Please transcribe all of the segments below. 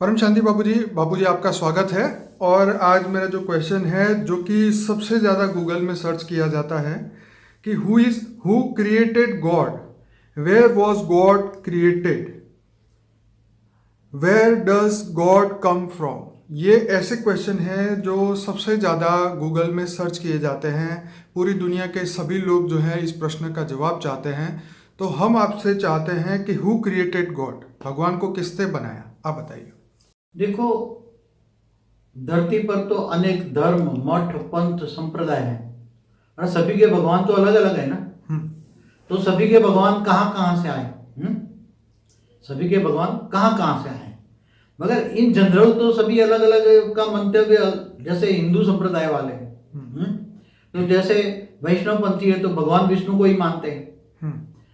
परम शांति बाबूजी आपका स्वागत है। और आज मेरा जो क्वेश्चन है जो कि सबसे ज़्यादा गूगल में सर्च किया जाता है कि who created God, where was God created, where does God come from. ये ऐसे क्वेश्चन हैं जो सबसे ज़्यादा गूगल में सर्च किए जाते हैं। पूरी दुनिया के सभी लोग जो हैं इस प्रश्न का जवाब चाहते हैं। तो हम आपसे चाहते हैं कि हु क्रिएटेड गॉड, भगवान को किसने बनाया, आप बताइए। देखो, धरती पर तो अनेक धर्म, मठ, पंथ, संप्रदाय हैं और सभी के भगवान तो अलग अलग है ना। तो सभी के भगवान कहाँ कहाँ से आए? सभी के भगवान कहाँ कहाँ से आए? मगर इन जनरल तो सभी अलग अलग का मंतव्य, जैसे हिंदू संप्रदाय वाले हैं तो जैसे वैष्णव पंथी है तो भगवान विष्णु को ही मानते हैं,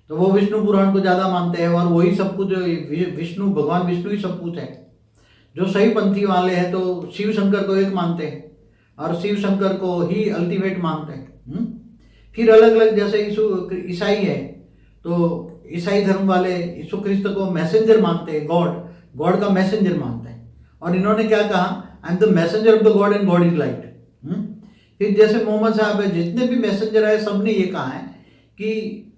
तो वो विष्णु पुराण को ज्यादा मानते हैं और वही सब कुछ, विष्णु, भगवान विष्णु ही सब कुछ है। जो सही पंथी वाले हैं तो शिव शंकर को एक मानते हैं और शिव शंकर को ही अल्टीमेट मानते हैं। फिर अलग अलग, जैसे ईसाई है तो ईसाई धर्म वाले यीशु क्रिस्त को मैसेंजर मानते हैं, गॉड का मैसेंजर मानते हैं। और इन्होंने क्या कहा? I am the messenger of the God and God is light. फिर जैसे मोहम्मद साहब है, जितने भी मैसेंजर आए सबने ये कहा है कि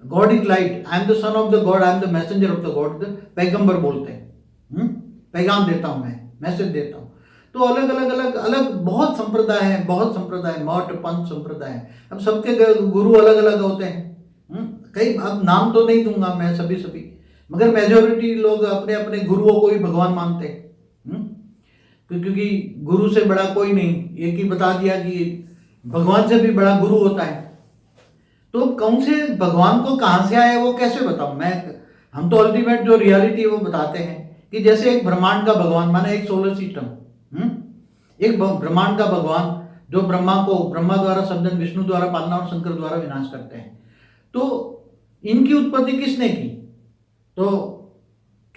God is light, I am the son of the God, I am the messenger of the God. पैगंबर बोलते हैं, पैगाम देता हूं मैं, मैसेज देता हूं। तो अलग अलग अलग अलग बहुत संप्रदाय हैं, बहुत संप्रदाय, मठ, पंथ, संप्रदाय हैं। अब सबके गुरु अलग अलग होते हैं। कई, अब नाम तो नहीं दूंगा मैं सभी, मगर मेजोरिटी लोग अपने अपने गुरुओं को ही भगवान मानते हैं। क्योंकि गुरु से बड़ा कोई नहीं, एक ही बता दिया कि भगवान से भी बड़ा गुरु होता है। तो कौन से भगवान को कहां से आए वो कैसे बताऊं मैं? हम तो अल्टीमेट जो रियलिटी है वो बताते हैं कि जैसे एक ब्रह्मांड का भगवान, माने एक सोलर सिस्टम, एक ब्रह्मांड का भगवान जो ब्रह्मा द्वारा सर्जन, विष्णु द्वारा पालना और शंकर द्वारा विनाश करते हैं। तो इनकी उत्पत्ति किसने की? तो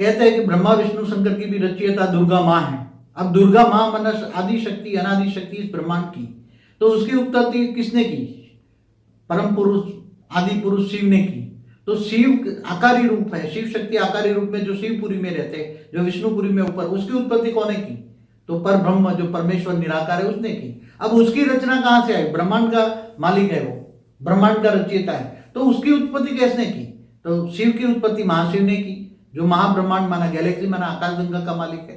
कहते हैं कि ब्रह्मा, विष्णु, शंकर की भी रचयिता दुर्गा माँ है। अब दुर्गा माँ मनस आदि शक्ति, अनादि शक्ति इस ब्रह्मांड की, तो उसकी उत्पत्ति किसने की? परम पुरुष, आदि पुरुष शिव ने की। तो शिव आकारी रूप है, शिव शक्ति आकारी रूप में जो शिवपुरी में रहते हैं, जो विष्णुपुरी में ऊपर, उसकी उत्पत्ति कौन है की? तो पर ब्रह्म जो परमेश्वर निराकार है उसने की। अब उसकी रचना कहां से आई? ब्रह्मांड का मालिक है वो, ब्रह्मांड का रचयिता है, तो उसकी उत्पत्ति किसने की? तो शिव की उत्पत्ति महाशिव ने की, जो महाब्रह्मांड माना, गैलेक्सी माना, आकाशगंगा का मालिक है।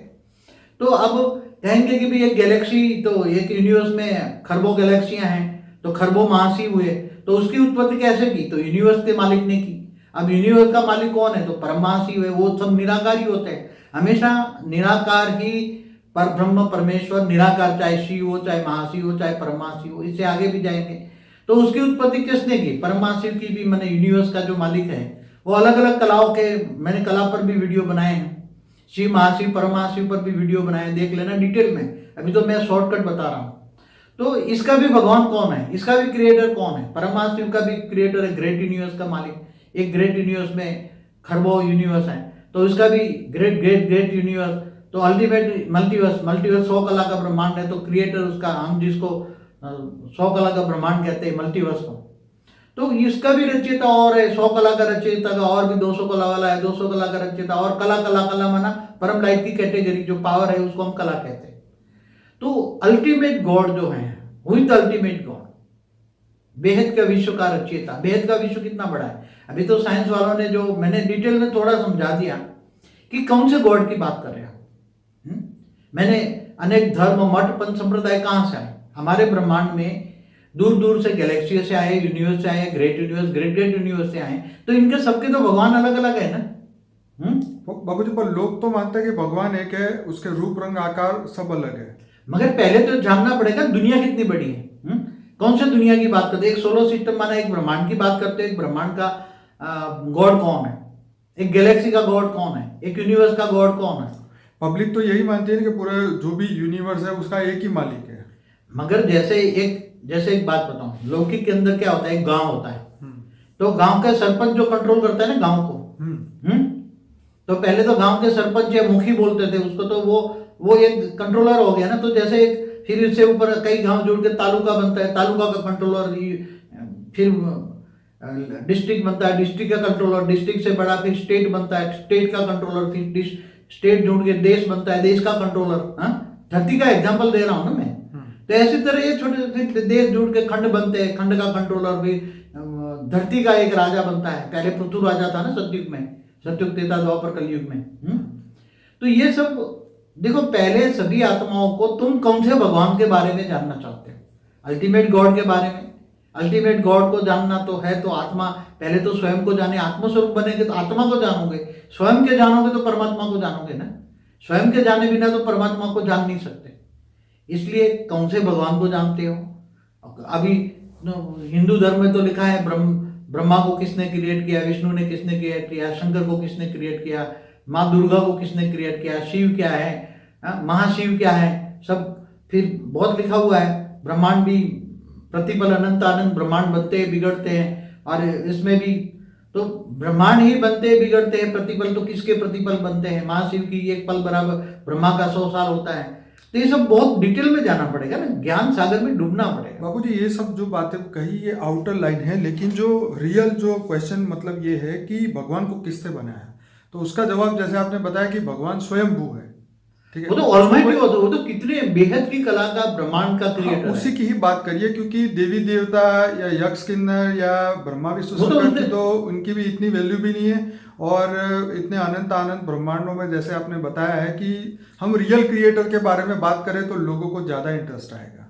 तो अब कहेंगे कि भाई एक गैलेक्सी, तो एक यूनिवर्स में खरबों गैलेक्सियां हैं, तो खरबों महाशिव हुए, तो उसकी उत्पत्ति कैसे की? तो यूनिवर्स के मालिक ने की। अब यूनिवर्स का मालिक कौन है? तो परमाशिव है। वो सब निराकारी होते हैं, हमेशा निराकार ही, पर ब्रह्म परमेश्वर निराकार, चाहे शिव हो, चाहे महाशिव हो, चाहे परमाशिव हो, इससे आगे भी जाएंगे। तो उसकी उत्पत्ति किसने की? परमाशिव की भी, मैंने यूनिवर्स का जो मालिक है वो अलग अलग कलाओं के, मैंने कला पर भी वीडियो बनाए हैं, शिव महाशिव परमाशिव पर भी वीडियो बनाए, देख लेना डिटेल में। अभी तो मैं शॉर्टकट बता रहा हूँ। तो इसका भी भगवान कौन है? इसका भी क्रिएटर कौन है? परमाशिव का भी क्रिएटर है, ग्रेट यूनिवर्स का मालिक। एक ग्रेट यूनिवर्स में खरबों यूनिवर्स है, तो इसका भी ग्रेट ग्रेट ग्रेट यूनिवर्स, तो अल्टीमेट मल्टीवर्स 100 कला का ब्रह्मांड है। तो क्रिएटर उसका, हम जिसको 100 कला का ब्रह्मांड कहते हैं, मल्टीवर्स को, तो इसका भी रचयिता और है। 100 कला का रचयिता का और भी 200 कला वाला है, 200 कला का रचयिता और कला माना परम लाइट की कैटेगरी, जो पावर है उसको हम कला कहते हैं। तो अल्टीमेट गॉड जो है, who is the ultimate God, बेहद का विश्व का रचयिता। बेहद का विश्व कितना बड़ा है? अभी तो साइंस वालों ने, जो मैंने डिटेल में थोड़ा समझा दिया कि कौन से गॉड की बात कर रहे हो। मैंने अनेक धर्म, मठ, पंथ, संप्रदाय कहां से आए? हमारे ब्रह्मांड में दूर दूर से गैलेक्सी से आए, यूनिवर्स से आए, ग्रेट ग्रेट यूनिवर्स से आए, तो इनके सबके तो भगवान अलग अलग है ना। बाबूजी, पर लोग तो मानते हैं कि भगवान एक है, उसके रूप, रंग, आकार सब अलग है। मगर पहले तो जानना पड़ेगा दुनिया कितनी बड़ी है। कौन से दुनिया की बात करते हैं? एक सोलर सिस्टम माना, एक ब्रह्मांड की बात करते हैं। एक ब्रह्मांड का गॉड कौन है? एक गैलेक्सी का गॉड कौन है? एक यूनिवर्स का गॉड कौन है? पब्लिक तो यही मानती है कि पूरे जो भी यूनिवर्स है उसका एक ही मालिक है। मगर जैसे एक बात बताऊं, लौकिक के अंदर क्या होता है? एक गांव होता है, तो गांव का सरपंच जो कंट्रोल करता है ना गांव को, तो पहले तो गांव के सरपंच या मुखी बोलते थे उसको, तो वो एक कंट्रोलर हो गया ना। तो जैसे एक, फिर इससे ऊपर कई गांव जुड़ के तालुका बनता है, तालुका का कंट्रोलर, फिर डिस्ट्रिक्ट बनता है, डिस्ट्रिक्ट का कंट्रोलर, डिस्ट्रिक्ट से बड़ा फिर स्टेट बनता है, स्टेट का कंट्रोलर, फिर स्टेट जुड़ के देश बनता है, देश का कंट्रोलर। हाँ, धरती का एग्जाम्पल दे रहा हूं ना मैं। तो ऐसी तरह ये छोटे छोटे देश जुड़ के खंड बनते हैं, खंड का कंट्रोलर भी धरती का एक राजा बनता है। पहले पृथु राजा था ना सतयुग में, सतयुग त्रेता द्वापर कलयुग में। तो ये सब देखो, पहले सभी आत्माओं को तुम कौन से भगवान के बारे में जानना चाहते हो? अल्टीमेट गॉड के बारे में। अल्टीमेट गॉड को जानना तो है तो आत्मा, पहले तो स्वयं को जाने, आत्मस्वरूप बनेंगे तो आत्मा को जानोगे, स्वयं के जानोगे तो परमात्मा को जानोगे ना। स्वयं के जाने बिना तो परमात्मा को जान नहीं सकते। इसलिए कौन से भगवान को जानते हो? अभी हिंदू धर्म में तो लिखा है ब्रह्मा को किसने क्रिएट किया, विष्णु ने किसने क्रिएट किया, शंकर को किसने क्रिएट किया, माँ दुर्गा को किसने क्रिएट किया, शिव क्या है, महाशिव क्या है, सब फिर बहुत लिखा हुआ है। ब्रह्मांड भी प्रतिपल अनंत अनंत ब्रह्मांड बनते हैं बिगड़ते हैं, और इसमें भी तो ब्रह्मांड ही बनते हैं बिगड़ते हैं। प्रतिपल तो किसके प्रतिपल बनते हैं? महाशिव की एक पल बराबर ब्रह्मा का 100 साल होता है। तो ये सब बहुत डिटेल में जाना पड़ेगा ना, ज्ञान सागर में डूबना पड़ेगा। बाबू जी, ये सब जो बातें कही ये आउटर लाइन है, लेकिन जो रियल जो क्वेश्चन मतलब ये है कि भगवान को किससे बनाया, तो उसका जवाब जैसे आपने बताया कि भगवान स्वयंभू है। ठीक है, वो तो ऑलमाइटी होता है, वो तो कितने बेहद की कला का ब्रह्मांड का क्रिएटर है। उसी की ही बात करिए, क्योंकि देवी देवता या यक्ष किन्नर या ब्रह्मा विष्णु शंकर की तो उनकी भी इतनी वैल्यू भी नहीं है। और इतने अनंत अनंत ब्रह्मांडों में जैसे आपने बताया है कि हम रियल क्रिएटर के बारे में बात करें तो लोगों को ज्यादा इंटरेस्ट आएगा।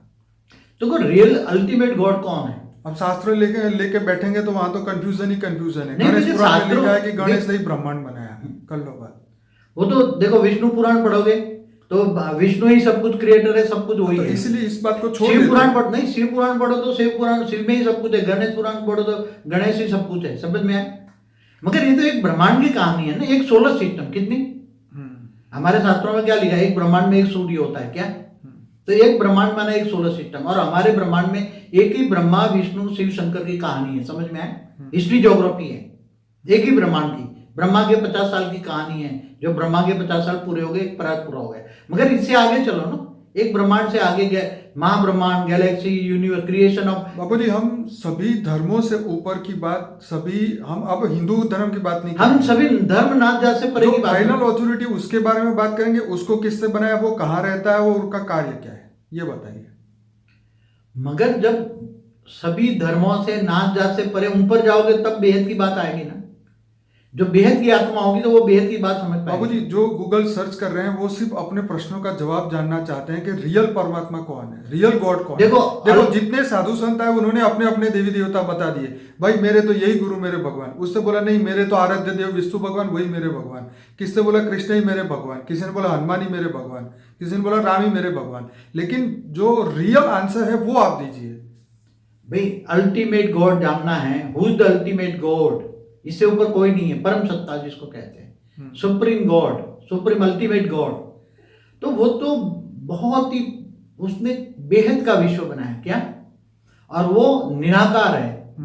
तो रियल अल्टीमेट गॉड कौन है? अब शास्त्र लेके बैठेंगे तो वहां तो कंफ्यूजन ही कंफ्यूजन है। गणेश पुराण में लिखा है कि गणेश ने ही ब्रह्मांड बनाया, कर लो बात। वो तो देखो, विष्णु पुराण पढ़ोगे तो विष्णु ही सब कुछ क्रिएटर है, सब कुछ वही तो है। इसलिए इस बात को छोड़ शिव पुराण पढ़ नहीं, शिव पुराण पढ़ो तो शिव पुराण, शिव में ही सब कुछ है। गणेश पुराण पढ़ो तो गणेश ही सब कुछ है। समझ में आए? मगर ये तो एक ब्रह्मांड की कहानी है ना, एक सोलर सिस्टम। कितनी हमारे शास्त्रों में क्या लिखा है? एक ब्रह्मांड में एक सूर्य होता है क्या? तो एक ब्रह्मांड माना एक सोलर सिस्टम, और हमारे ब्रह्मांड में एक ही ब्रह्मा विष्णु शिव शंकर की कहानी है। समझ में आए? हिस्ट्री ज्योग्राफी है एक ही ब्रह्मांड की। ब्रह्मा के 50 साल की कहानी है, जो ब्रह्मा के 50 साल पूरे हो गए, एक परात पूरा हो गया। मगर इससे आगे चलो ना, एक ब्रह्मांड से आगे गए, महाब्रह्मांड, गैलेक्सी, यूनिवर्स, क्रिएशन ऑफ। बाबू जी, हम सभी धर्मों से ऊपर की बात, सभी हम अब हिंदू धर्म की बात नहीं, हम सभी धर्म नाथ जात से परे की बात, फाइनल ऑथोरिटी उसके बारे में बात करेंगे। उसको किससे बनाया, वो कहाँ रहता है, वो उनका कार्य क्या है, ये बताइए। मगर जब सभी धर्मों से नाथ जात से परे ऊपर जाओगे तब बेहद की बात आएगी ना। जो बेहद की आत्मा होगी तो वो बेहद की बात समझ पाएगी। बाबू जी, जो गूगल सर्च कर रहे हैं वो सिर्फ अपने प्रश्नों का जवाब जानना चाहते हैं कि रियल परमात्मा कौन है, रियल गॉड कौन है। देखो जितने साधु संत है उन्होंने अपने अपने देवी देवता बता दिए। भाई मेरे तो यही गुरु मेरे भगवान, उससे बोला नहीं मेरे तो आराध्य देव विष्णु भगवान वही मेरे भगवान, किससे बोला कृष्ण ही मेरे भगवान, किसी ने बोला हनुमान ही मेरे भगवान, किसी ने बोला राम ही मेरे भगवान। लेकिन जो रियल आंसर है वो आप दीजिए। भाई अल्टीमेट गॉड जानना है, who is the ultimate God, इससे ऊपर कोई नहीं है। परम सत्ता जिसको कहते हैं, supreme God, supreme ultimate God. तो वो तो बहुत ही, उसने बेहद का विश्व बनाया क्या, और वो निराकार है।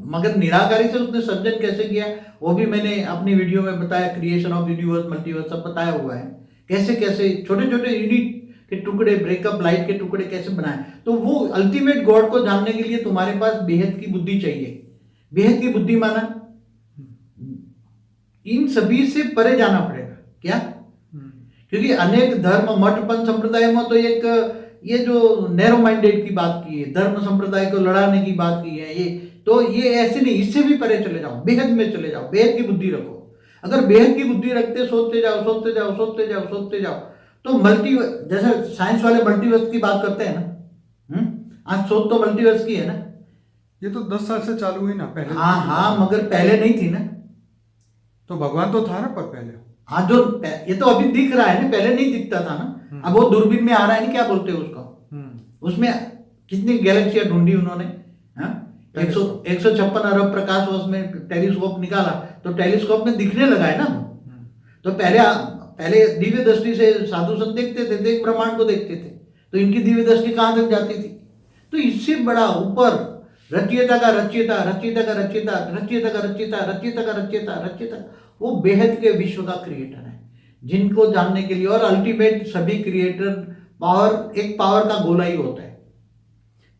मगर निराकारी से उसने सर्जन कैसे किया वो भी मैंने अपनी वीडियो में बताया। क्रिएशन ऑफ यूनिवर्स, मल्टीवर्स सब बताया हुआ है। कैसे कैसे छोटे छोटे यूनिट के टुकड़े, ब्रेकअप लाइट के टुकड़े कैसे बनाए। तो वो अल्टीमेट गॉड को जानने के लिए तुम्हारे पास बेहद की बुद्धि चाहिए। बेहद की बुद्धि माना इन सभी से परे जाना पड़ेगा क्या, क्योंकि अनेक धर्म मठ पंथ संप्रदाय में तो एक ये जो नैरो माइंडेड की बात की है, धर्म संप्रदाय को लड़ाने की बात की है, ये ऐसे नहीं, इससे भी परे चले जाओ, बेहद में चले जाओ, बेहद की बुद्धि रखो। अगर बेहद की बुद्धि रखते सोचते जाओ सोचते जाओ सोचते जाओ सोचते जाओ तो जैसे साइंस वाले मल्टीवर्स की बात करते हैं ना, आज सोच तो मल्टीवर्स की है ना। ये तो 10 साल से चालू हुई ना पहले। हाँ, मगर पहले नहीं थी ना। तो भगवान तो था ना पर पहले। हाँ, जो ये तो अभी दिख रहा है ना, पहले नहीं दिखता था ना। अब वो दूरबीन में आ रहा है ना, क्या बोलते हैं उसको, उसमें कितनी गैलेक्सियां ढूंढी उन्होंने। 156 अरब प्रकाश वर्ष में टेलीस्कोप निकाला, तो टेलीस्कोप में दिखने लगा है ना। तो पहले दिव्य दृष्टि से साधु संत देखते थे, देख ब्रह्मांड को देखते थे, तो इनकी दिव्य दृष्टि कहाँ तक जाती थी। तो इससे बड़ा ऊपर रचयिता का रचयिता, रचयिता का रचयिता, रचयिता का रचयिता, रचयिता का रचयिता, रचयिता, वो बेहद के विश्व का क्रिएटर है, जिनको जानने के लिए। और अल्टीमेट सभी क्रिएटर पावर, एक पावर का गोला ही होता है,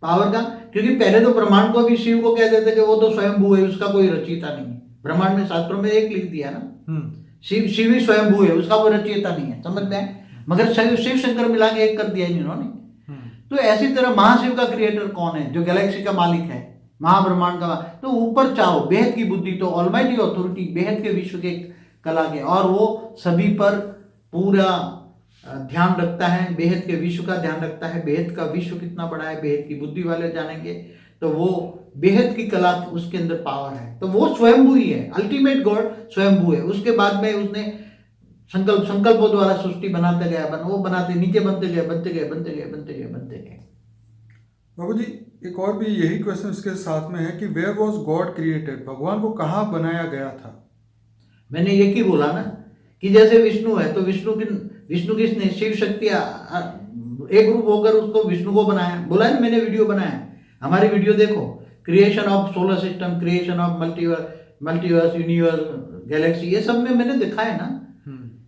पावर का। क्योंकि पहले तो ब्रह्मांड को भी शिव को कह देते कि वो तो स्वयंभू है, उसका कोई रचयिता नहीं। ब्रह्मांड में शास्त्रों में एक लिख दिया ना, शिव ही स्वयंभू है, उसका वो रचयिता नहीं है, समझ में आए। मगर शिव शंकर मिला के एक कर दिया इन्होंने। तो ऐसी तरह महाशिव का क्रिएटर कौन है, जो गैलेक्सी का मालिक है, महाब्रह्मांड का। तो ऊपर चाहो बेहद की बुद्धि, तो ऑलमाइटी अथॉरिटी बेहद के विश्व के कला के, और वो सभी पर पूरा ध्यान रखता है, बेहद के विश्व का ध्यान रखता है। बेहद का विश्व कितना बड़ा है, बेहद की बुद्धि वाले जानेंगे। तो वो बेहद की कला, उसके अंदर पावर है, तो वो स्वयंभू ही है, अल्टीमेट गॉड स्वयंभू है। उसके बाद में उसने संकल्पों द्वारा सृष्टि बनाते गया, वो बनाते नीचे बनते गए, बनते गए, बनते गए, बनते गए, बनते गए। बाबू जी एक और भी यही क्वेश्चन इसके साथ में है कि वेयर वॉज गॉड क्रिएटेड, भगवान को कहाँ बनाया गया था? मैंने एक ही बोला ना कि जैसे विष्णु है, तो विष्णु किसने, शिव शक्ति एक रूप होकर उसको विष्णु को बनाया, बोला है ना, मैंने वीडियो बनाया, हमारी वीडियो देखो, creation of solar system, creation of multiverse, universe, Galaxy, ये सब में मैंने दिखाया ना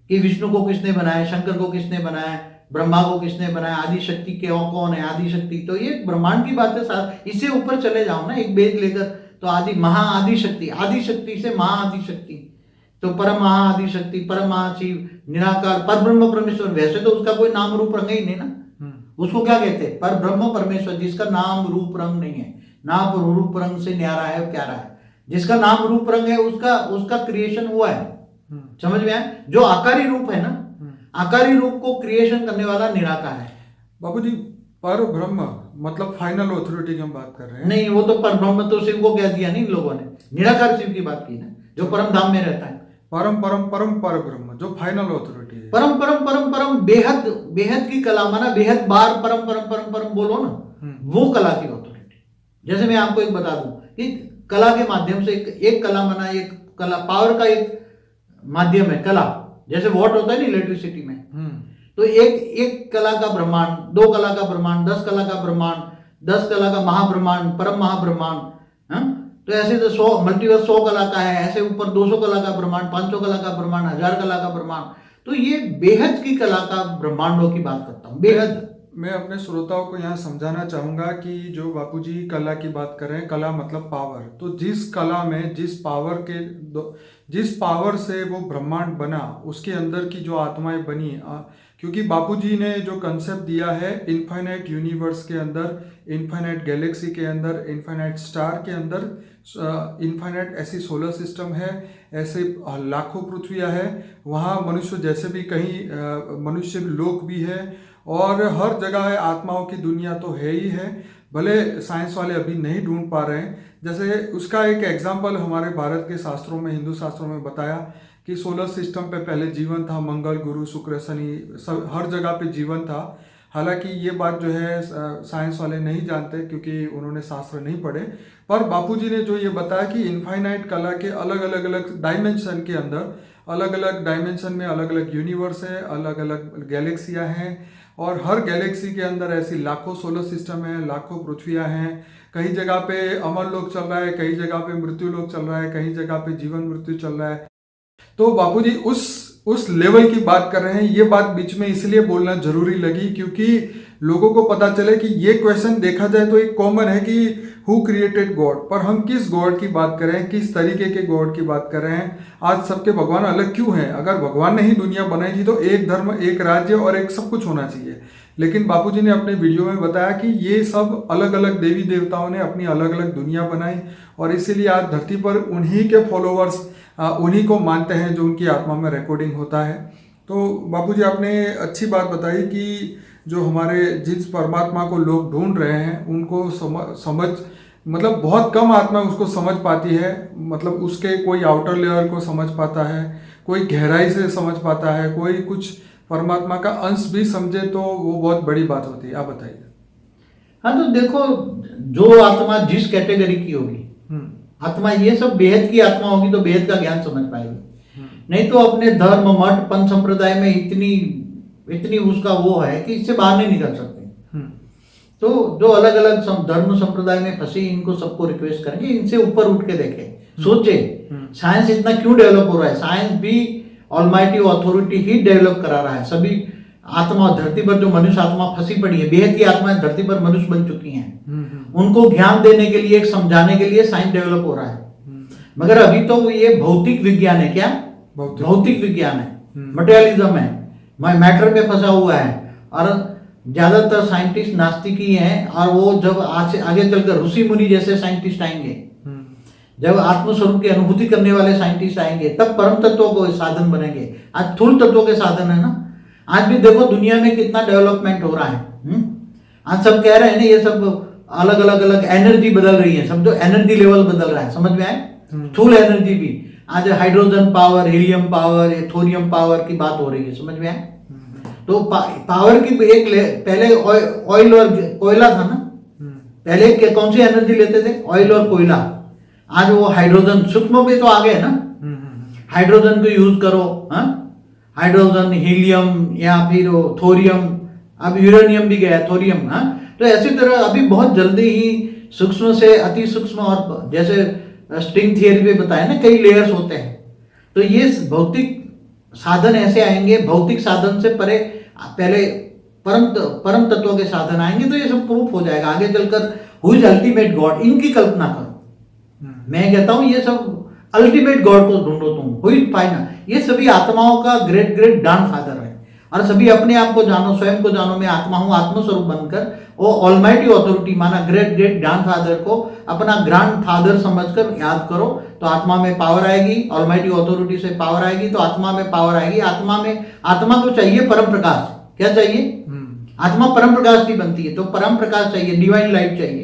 कि विष्णु को किसने बनाया, शंकर को किसने बनाया, ब्रह्मा को किसने बनाया, आदि शक्ति के कौन है, आदि शक्ति। तो ये ब्रह्मांड की बात है साथ, इससे ऊपर चले जाओ ना एक बेज लेकर, तो आदि शक्ति से महाआदि शक्ति, तो परम महाआदि शक्ति, परम महाशिव, निराकार, पर ब्रह्म परमेश्वर। वैसे तो उसका कोई नाम रूप रंग ही नहीं ना, उसको क्या कहते हैं, पर ब्रह्म परमेश्वर, जिसका नाम रूप रंग नहीं है, नाम रूप रंग से न्यारा है और प्यारा है। जिसका नाम रूप रंग है, उसका क्रिएशन हुआ है, समझ में आया। जो आकारी रूप है ना, आकारी रूप को क्रिएशन करने वाला निराकार है। बाबूजी पर ब्रह्म मतलब फाइनल ऑथोरिटी की हम बात कर रहे हैं। नहीं, वो तो पर ब्रह्म तो शिव को कह दिया नहीं लोगों ने, निराकार शिव की बात की ना, जो परम धाम में रहता है। परम परम परम पर ब्रह्म जो फाइनल ऑथोरिटी है। परम परम परम परम बेहद की कला, माना बेहद बार परम परम परम परम बोलो ना, वो कला की ऑथोरिटी। जैसे मैं आपको एक बता दूं कि कला के माध्यम से एक कला माना, एक कला पावर का एक माध्यम है कला। जैसे वॉट होता है ना इलेक्ट्रिसिटी में, तो एक कला का ब्रह्मांड, 2 कला का ब्रह्मांड, 10 कला का ब्रह्मांड, 10 कला का महाब्रह्मांड, परम महाब्रह्मांड। तो ऐसे तो 100 मल्टीवर्स 100 कला का है, ऐसे ऊपर 200 कला का ब्रह्मांड, 500 कला का ब्रह्मांड, 1000 कला का ब्रह्मांड। तो ये बेहद की कला का ब्रह्मांडों की बात करता हूँ, बेहद। मैं अपने श्रोताओं को यहाँ समझाना चाहूँगा कि जो बापूजी कला की बात कर रहे हैं, कला मतलब पावर, तो जिस कला में जिस पावर से वो ब्रह्मांड बना, उसके अंदर की जो आत्माएं बनी, क्योंकि बापूजी ने जो कंसेप्ट दिया है इनफाइनाइट यूनिवर्स के अंदर, इनफाइनाइट गैलेक्सी के अंदर, इनफाइनाइट स्टार के अंदर, इनफाइनाइट ऐसी सोलर सिस्टम है, ऐसे लाखों पृथ्वियाँ है, वहाँ मनुष्य जैसे भी कहीं मनुष्य लोक भी है, और हर जगह है आत्माओं की दुनिया तो है ही है, भले साइंस वाले अभी नहीं ढूंढ पा रहे हैं। जैसे उसका एक एग्जाम्पल हमारे भारत के शास्त्रों में, हिंदू शास्त्रों में बताया कि सोलर सिस्टम पे पहले जीवन था, मंगल, गुरु, शुक्र, शनि, सब हर जगह पे जीवन था। हालांकि ये बात जो है साइंस वाले नहीं जानते क्योंकि उन्होंने शास्त्र नहीं पढ़े, पर बापूजी ने जो ये बताया कि इनफाइनाइट कला के अलग अलग डायमेंशन के अंदर, अलग अलग डायमेंशन में अलग अलग यूनिवर्स है, अलग अलग गैलेक्सियाँ हैं, और हर गैलेक्सी के अंदर ऐसी लाखों सोलर सिस्टम है, लाखों पृथ्वियाँ हैं। कहीं जगह पे अमर लोक चल रहा है, कहीं जगह पे मृत्यु लोक चल रहा है, कहीं जगह पे जीवन मृत्यु चल रहा है। तो बापूजी उस लेवल की बात कर रहे हैं। ये बात बीच में इसलिए बोलना जरूरी लगी क्योंकि लोगों को पता चले कि ये क्वेश्चन देखा जाए तो एक कॉमन है कि हु क्रिएटेड गॉड, पर हम किस गॉड की बात कर रहे हैं, किस तरीके के गॉड की बात कर रहे हैं। आज सबके भगवान अलग क्यों हैं? अगर भगवान ने ही दुनिया बनाई थी तो एक धर्म, एक राज्य और एक सब कुछ होना चाहिए। लेकिन बापूजी ने अपने वीडियो में बताया कि ये सब अलग अलग देवी देवताओं ने अपनी अलग अलग दुनिया बनाई, और इसीलिए आज धरती पर उन्हीं के फॉलोअर्स उन्हीं को मानते हैं जो उनकी आत्मा में रिकॉर्डिंग होता है। तो बापूजी आपने अच्छी बात बताई कि जो हमारे जिस परमात्मा को लोग ढूंढ रहे हैं उनको समझ मतलब बहुत कम आत्मा उसको समझ पाती है, मतलब उसके कोई आउटर लेयर को समझ पाता है, कोई गहराई से समझ पाता है, कोई कुछ परमात्मा का अंश भी समझे, तो वो बहुत बड़ी बात होती है। आप बताइए। हाँ, तो देखो जो आत्मा जिस कैटेगरी की होगी, आत्मा ये सब बेहद की आत्मा होगी तो बेहद का ज्ञान समझ पाएगी। नहीं तो अपने धर्म, मठ, पंथ संप्रदाय में इतनी उसका वो है कि इससे बाहर नहीं निकल सकते। तो जो अलग अलग धर्म संप्रदाय में फंसे, इनको सबको रिक्वेस्ट करेंगे इनसे ऊपर उठ के देखें, सोचे साइंस इतना क्यों डेवलप हो रहा है। साइंस भी ऑलमाइटी अथॉरिटी ही डेवलप करा रहा है। सभी आत्मा धरती पर जो मनुष्य आत्मा फंसी पड़ी है, बेहद की आत्माएं धरती पर मनुष्य बन चुकी हैं, उनको ज्ञान देने के लिए, समझाने के लिए साइंस डेवलप हो रहा है। मगर अभी तो ये भौतिक विज्ञान है, क्या भौतिक विज्ञान है, मटेरियलिज्म है, मैटर में फंसा हुआ है। और ज्यादातर साइंटिस्ट नास्तिक ही हैं। और वो जब आगे चलकर ऋषि मुनि जैसे साइंटिस्ट आएंगे, जब आत्मस्वरूप की अनुभूति करने वाले साइंटिस्ट आएंगे, तब परम तत्वों को साधन बनेंगे। आज स्थूल तत्वों के साधन है ना। आज भी देखो दुनिया में कितना डेवलपमेंट हो रहा है। आज सब कह रहे हैं ना, ये सब अलग एनर्जी बदल रही है, सब जो एनर्जी लेवल बदल रहा है, समझ में आए। स्थूल एनर्जी भी आज hydrogen power, helium power, thorium power की बात हो रही है, समझ में आए। तो पावर की एक पहले ऑयल और कोयला था ना। पहले कौन सी एनर्जी लेते थे? ऑयल और कोयला। आज वो हाइड्रोजन, सूक्ष्म भी तो आ गए ना। हाइड्रोजन को यूज करो, हाइड्रोजन, हीलियम या फिर थोरियम, अब यूरेनियम भी गया, थोरियम। तो ऐसी तरह अभी बहुत जल्दी ही सूक्ष्म से अति सूक्ष्म, और जैसे स्ट्रिंग थियरी में बताया ना, कई लेयर्स होते हैं। तो ये भौतिक साधन ऐसे आएंगे, भौतिक साधन से परे पहले परम तत्वों के साधन आएंगे, तो ये सब प्रूफ हो जाएगा आगे चलकर। हु इज अल्टीमेट गॉड, इनकी कल्पना करो। मैं कहता हूं ये सब अल्टीमेट गॉड को ढूंढो तुम, हु इज फाइनल। ये सभी आत्माओं का ग्रेट ग्रैंड फादर है। और सभी अपने आप को जानो, स्वयं को जानो, मैं आत्मा हूं, आत्मस्वरूप बनकर वो ऑलमाइटी ऑथोरिटी माना ग्रेट ग्रैंड फादर को अपना ग्रैंड फादर समझकर याद करो, तो आत्मा में पावर आएगी। ऑलमाइटी ऑथोरिटी से पावर आएगी तो आत्मा में पावर आएगी। आत्मा को चाहिए परम प्रकाश। क्या चाहिए? आत्मा परम प्रकाश की बनती है, तो परम प्रकाश चाहिए, डिवाइन लाइट चाहिए।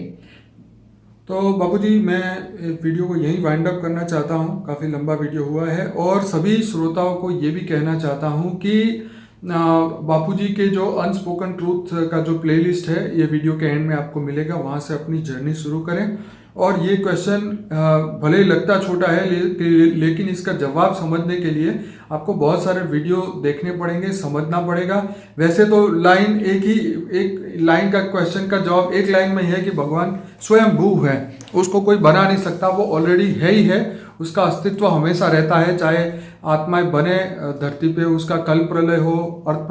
तो बापूजी, मैं वीडियो को यहीं वाइंड अप करना चाहता हूँ। काफ़ी लंबा वीडियो हुआ है, और सभी श्रोताओं को ये भी कहना चाहता हूँ कि बापूजी के जो अनस्पोकन ट्रूथ का जो प्लेलिस्ट है, ये वीडियो के एंड में आपको मिलेगा, वहाँ से अपनी जर्नी शुरू करें। और ये क्वेश्चन भले ही लगता छोटा है, लेकिन इसका जवाब समझने के लिए आपको बहुत सारे वीडियो देखने पड़ेंगे, समझना पड़ेगा। वैसे तो एक लाइन का क्वेश्चन का जवाब एक लाइन में है कि भगवान स्वयं भू है, उसको कोई बना नहीं सकता, वो ऑलरेडी है ही है, उसका अस्तित्व हमेशा रहता है। चाहे आत्माएं बने धरती पे, उसका कल प्रलय हो, अर्थ